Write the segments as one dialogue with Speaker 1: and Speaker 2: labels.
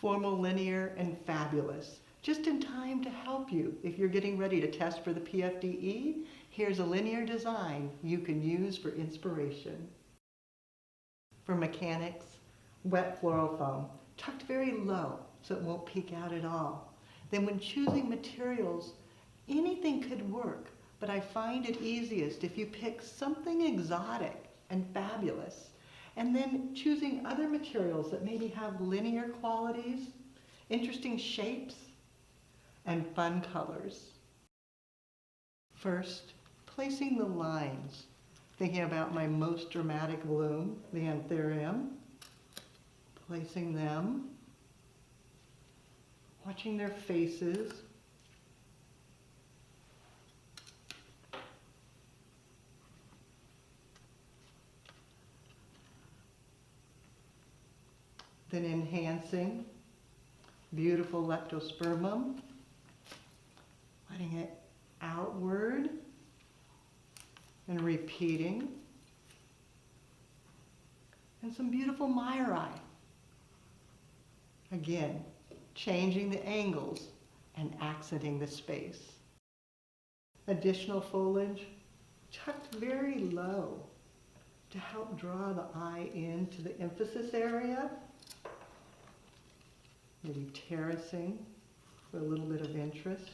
Speaker 1: Formal, linear, and fabulous. Just in time to help you. If you're getting ready to test for the PFDE, here's a linear design you can use for inspiration. For mechanics, wet floral foam, tucked very low so it won't peek out at all. Then when choosing materials, anything could work, but I find it easiest if you pick something exotic and fabulous, and then choosing other materials that maybe have linear qualities, interesting shapes, and fun colors. First, placing the lines. Thinking about my most dramatic bloom, the anthurium. Placing them. Watching their faces. Then enhancing beautiful leptospermum, letting it outward and repeating, and some beautiful myri. Again, changing the angles and accenting the space. Additional foliage tucked very low to help draw the eye into the emphasis area. Maybe terracing for a little bit of interest.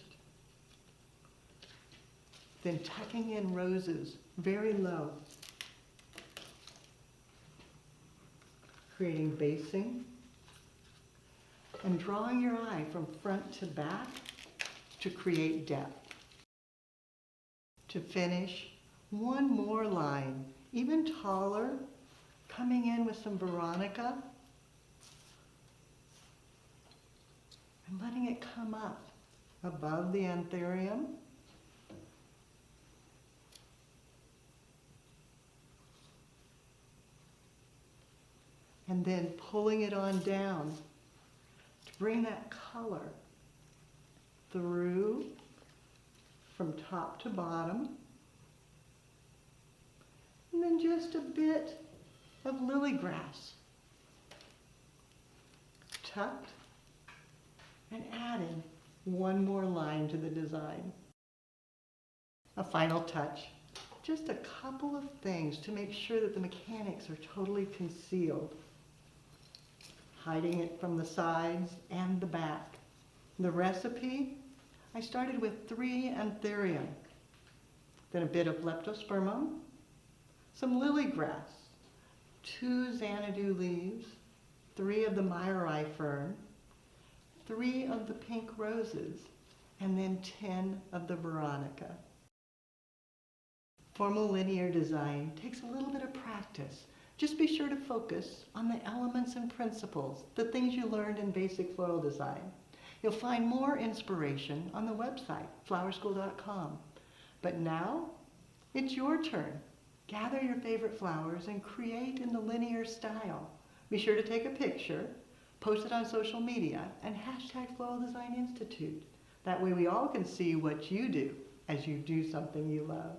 Speaker 1: Then tucking in roses very low. Creating basing. And drawing your eye from front to back to create depth. To finish, one more line, even taller, coming in with some veronica. And letting it come up above the anthurium. And then pulling it on down to bring that color through from top to bottom. And then just a bit of lily grass. Tucked. And adding one more line to the design. A final touch, just a couple of things to make sure that the mechanics are totally concealed. Hiding it from the sides and the back. The recipe, I started with 3 anthurium, then a bit of leptospermum, some lily grass, 2 xanadu leaves, 3 of the myri fern, 3 of the pink roses, and then 10 of the veronica. Formal linear design takes a little bit of practice. Just be sure to focus on the elements and principles, the things you learned in basic floral design. You'll find more inspiration on the website, flowerschool.com. But now, it's your turn. Gather your favorite flowers and create in the linear style. Be sure to take a picture, post it on social media, and hashtag Floral Design Institute. That way we all can see what you do as you do something you love.